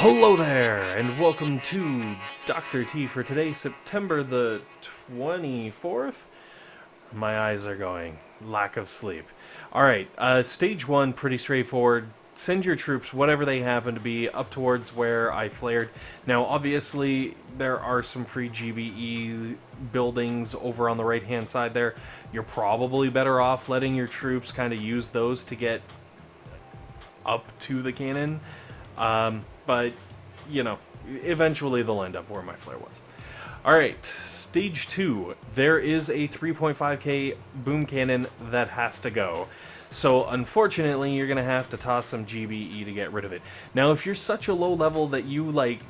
Hello there, and welcome to Dr. T for today, September the 24th. My eyes are going. Lack of sleep. Alright, stage 1, pretty straightforward. Send your troops, whatever they happen to be, up towards where I flared. Now, obviously, there are some free GBE buildings over on the right-hand side there. You're probably better off letting your troops kind of use those to get up to the cannon. But, you know, eventually they'll end up where my flare was. Alright, stage 2. There is a 3.5k boom cannon that has to go. So, unfortunately, you're going to have to toss some GBE to get rid of it. Now, if you're such a low level that you, legit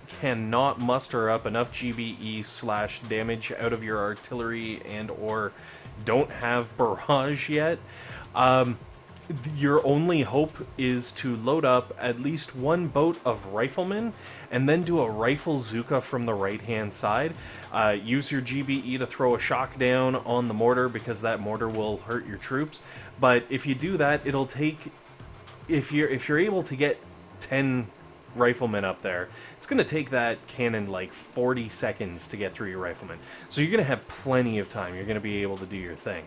cannot muster up enough GBE / damage out of your artillery and or don't have Barrage yet, your only hope is to load up at least one boat of Riflemen and then do a rifle Zooka from the right-hand side. Use your GBE to throw a shock down on the mortar because that mortar will hurt your troops. But if you do that, it'll take... If you're able to get 10 Riflemen up there, it's going to take that cannon like 40 seconds to get through your Riflemen. So you're going to have plenty of time. You're going to be able to do your thing.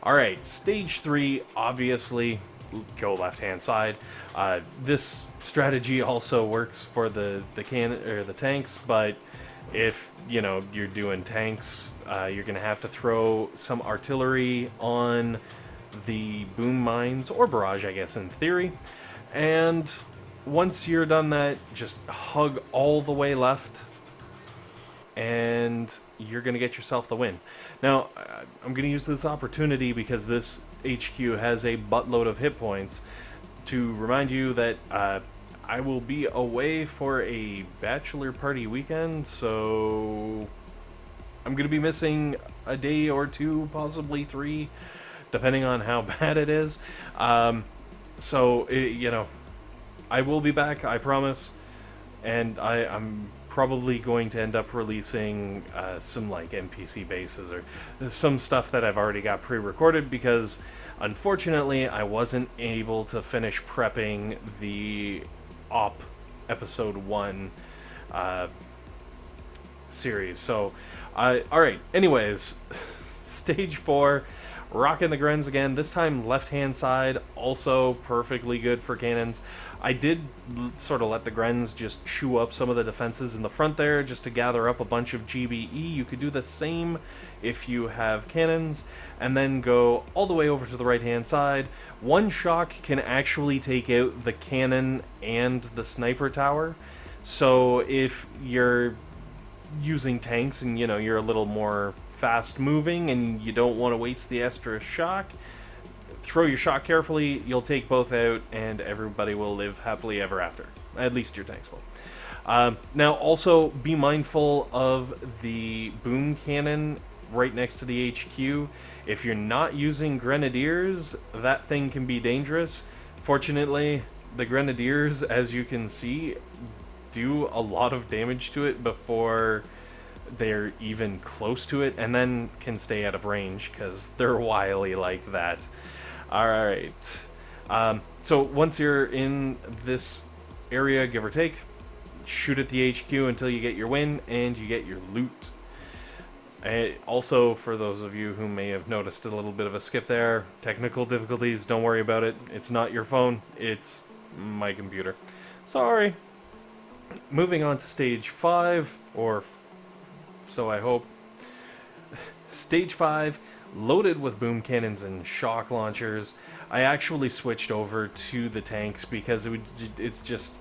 Alright, stage 3, obviously, go left-hand side. This strategy also works for the tanks, but if, you know, you're doing tanks, you're going to have to throw some artillery on the boom mines, or barrage, I guess, in theory. And once you're done that, just hug all the way left, and you're going to get yourself the win. Now, I'm going to use this opportunity because this HQ has a buttload of hit points to remind you that I will be away for a bachelor party weekend, so I'm going to be missing a day or two, possibly 3, depending on how bad it is. You know, I will be back, I promise, and I'm probably going to end up releasing some like NPC bases or some stuff that I've already got pre-recorded because unfortunately I wasn't able to finish prepping the Op episode 1 series. So alright, anyways, stage 4, rocking the Grens again, this time left-hand side, also perfectly good for cannons. I did sort of let the Grens just chew up some of the defenses in the front there just to gather up a bunch of GBE. You could do the same if you have cannons, and then go all the way over to the right-hand side. One shock can actually take out the cannon and the sniper tower, so if you're using tanks and, you know, you're a little more fast-moving and you don't want to waste the extra shock, throw your shock carefully, you'll take both out, and everybody will live happily ever after. At least your tanks will. Now, also, be mindful of the boom cannon right next to the HQ. If you're not using Grenadiers, that thing can be dangerous. Fortunately, the Grenadiers, as you can see, do a lot of damage to it before they're even close to it, and then can stay out of range, because they're wily like that. Alright, so once you're in this area, give or take, shoot at the HQ until you get your win, and you get your loot. Also, for those of you who may have noticed a little bit of a skip there, technical difficulties, don't worry about it. It's not your phone, it's my computer. Sorry. Moving on to stage 5, or so I hope. Stage 5, loaded with boom cannons and shock launchers. I actually switched over to the tanks because it's just,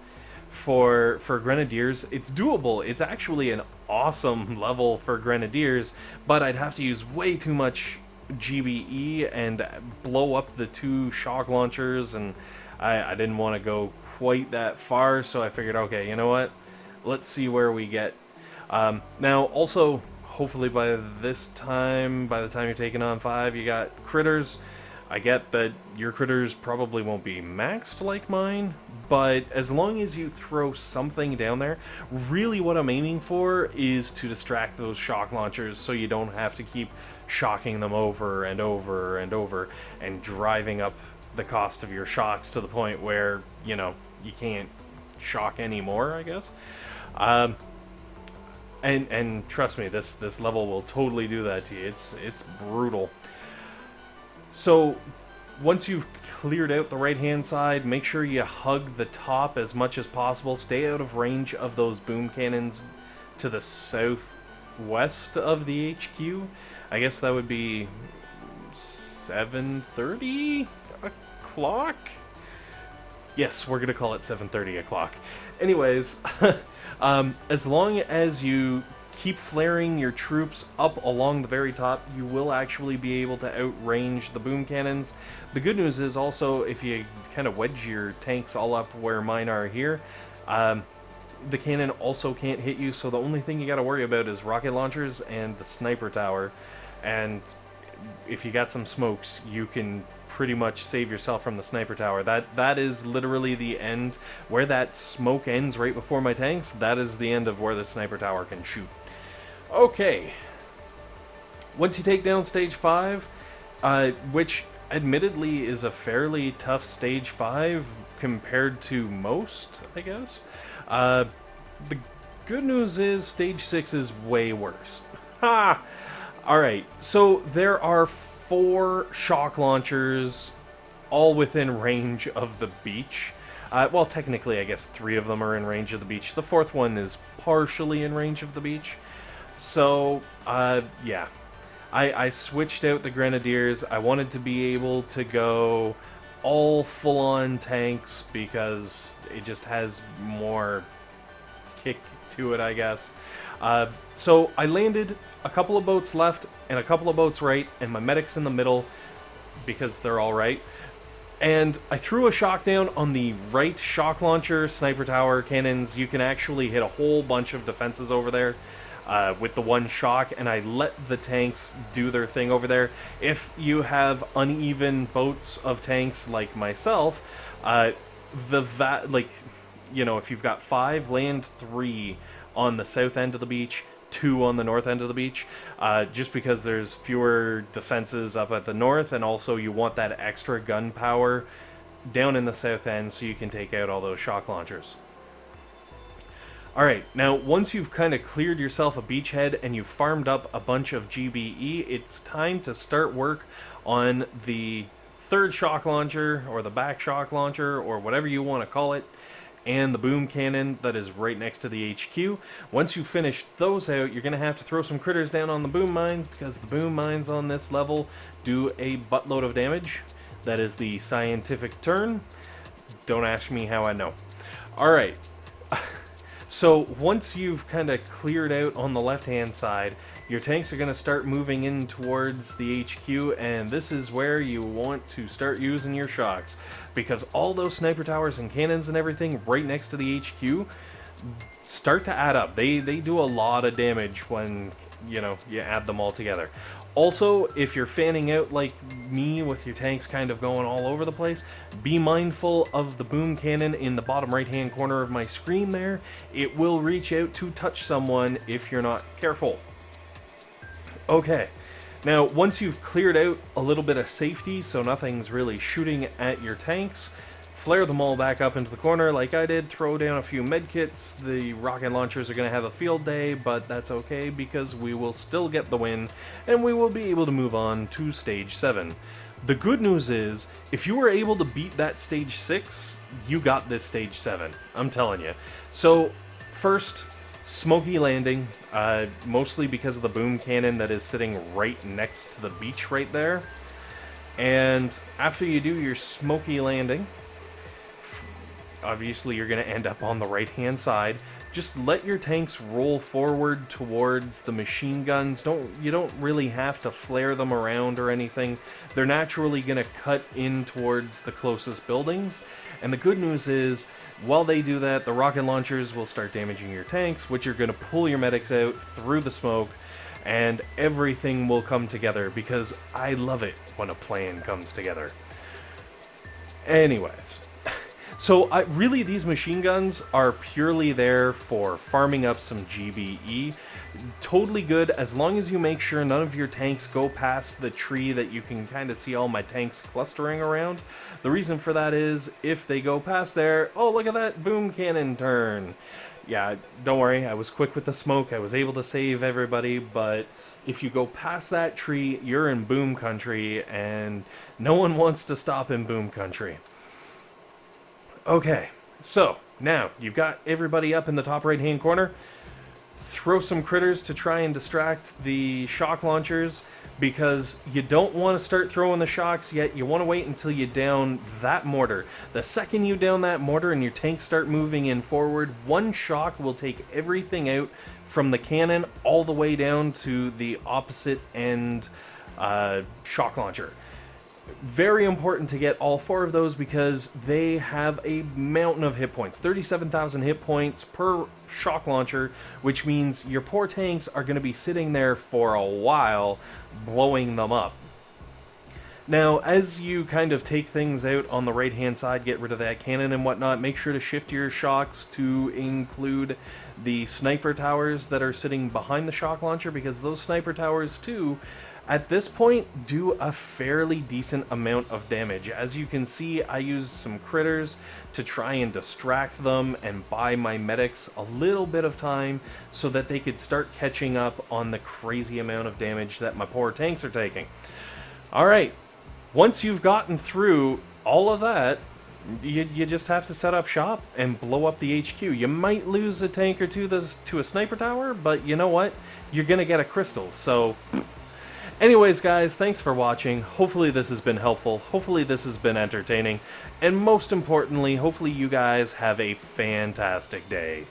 for Grenadiers, it's doable. It's actually an awesome level for Grenadiers, but I'd have to use way too much GBE and blow up the 2 shock launchers, and I didn't want to go quite that far, so I figured, okay, you know what? Let's see where we get. Now, also, hopefully by the time you're taking on 5, you got critters. I get that your critters probably won't be maxed like mine, but as long as you throw something down there, really what I'm aiming for is to distract those shock launchers so you don't have to keep shocking them over and over and over and driving up the cost of your shocks to the point where, you know, you can't shock anymore, I guess. And trust me, this level will totally do that to you. It's brutal. So once you've cleared out the right-hand side, make sure you hug the top as much as possible. Stay out of range of those boom cannons to the southwest of the HQ. I guess that would be 7:30 o'clock? Yes, we're gonna call it 7:30 o'clock. Anyways, as long as you keep flaring your troops up along the very top, you will actually be able to outrange the boom cannons. The good news is also, if you kind of wedge your tanks all up where mine are here, the cannon also can't hit you, so the only thing you got to worry about is rocket launchers and the sniper tower. And if you got some smokes, you can pretty much save yourself from the sniper tower. That is literally the end. Where that smoke ends right before my tanks, that is the end of where the sniper tower can shoot. Okay. Once you take down stage 5, which admittedly is a fairly tough stage 5 compared to most, I guess. The good news is stage 6 is way worse. Ha! Alright, so there are 4 shock launchers all within range of the beach. Well, technically, I guess 3 of them are in range of the beach. The 4th one is partially in range of the beach. So, yeah. I switched out the Grenadiers. I wanted to be able to go all full-on tanks because it just has more kick to it, I guess. So I landed a couple of boats left and a couple of boats right, and my medics in the middle because they're all right. And I threw a shock down on the right shock launcher, sniper tower, cannons. You can actually hit a whole bunch of defenses over there with the one shock, and I let the tanks do their thing over there. If you have uneven boats of tanks like myself, if you've got 5, land 3 on the south end of the beach, 2 on the north end of the beach, just because there's fewer defenses up at the north, and also you want that extra gun power down in the south end so you can take out all those shock launchers. Alright, now once you've kind of cleared yourself a beachhead and you've farmed up a bunch of GBE, it's time to start work on the 3rd shock launcher, or the back shock launcher, or whatever you want to call it, and the boom cannon that is right next to the HQ. Once you finish those out, you're going to have to throw some critters down on the boom mines, because the boom mines on this level do a buttload of damage. That is the scientific term. Don't ask me how I know. Alright. So once you've kind of cleared out on the left-hand side, your tanks are going to start moving in towards the HQ, and this is where you want to start using your shocks, because all those sniper towers and cannons and everything right next to the HQ start to add up. They do a lot of damage when, you add them all together. Also, if you're fanning out like me with your tanks kind of going all over the place, be mindful of the boom cannon in the bottom right-hand corner of my screen there. It will reach out to touch someone if you're not careful. Okay, now once you've cleared out a little bit of safety so nothing's really shooting at your tanks, flare them all back up into the corner like I did, throw down a few medkits. The rocket launchers are going to have a field day, but that's okay because we will still get the win and we will be able to move on to stage 7. The good news is, if you were able to beat that stage 6, you got this stage 7. I'm telling you. So, first, smoky landing, mostly because of the boom cannon that is sitting right next to the beach right there. And after you do your smoky landing, obviously you're going to end up on the right hand side. Just let your tanks roll forward towards the machine guns. You don't really have to flare them around or anything. They're naturally going to cut in towards the closest buildings. And the good news is, while they do that, the rocket launchers will start damaging your tanks, which are going to pull your medics out through the smoke, and everything will come together, because I love it when a plan comes together. Anyways, so really these machine guns are purely there for farming up some GBE. Totally good as long as you make sure none of your tanks go past the tree that you can kind of see all my tanks clustering around. The reason for that is if they go past there, oh, look at that boom cannon turn. Yeah, don't worry, I was quick with the smoke, I was able to save everybody, but if you go past that tree, you're in boom country, and no one wants to stop in boom country. Okay, so now you've got everybody up in the top right hand corner. Throw some critters to try and distract the shock launchers, because you don't want to start throwing the shocks yet. You want to wait until you down that mortar. The second you down that mortar and your tanks start moving in forward, one shock will take everything out from the cannon all the way down to the opposite end shock launcher. Very important to get all 4 of those because they have a mountain of hit points. 37,000 hit points per shock launcher, which means your poor tanks are going to be sitting there for a while, blowing them up. Now, as you kind of take things out on the right-hand side, get rid of that cannon and whatnot, make sure to shift your shocks to include the sniper towers that are sitting behind the shock launcher, because those sniper towers, too, at this point, do a fairly decent amount of damage. As you can see, I used some critters to try and distract them and buy my medics a little bit of time so that they could start catching up on the crazy amount of damage that my poor tanks are taking. Alright, once you've gotten through all of that, you just have to set up shop and blow up the HQ. You might lose a tank or two to a sniper tower, but you know what? You're going to get a crystal, so... Anyways, guys, thanks for watching. Hopefully this has been helpful. Hopefully this has been entertaining. And most importantly, hopefully you guys have a fantastic day.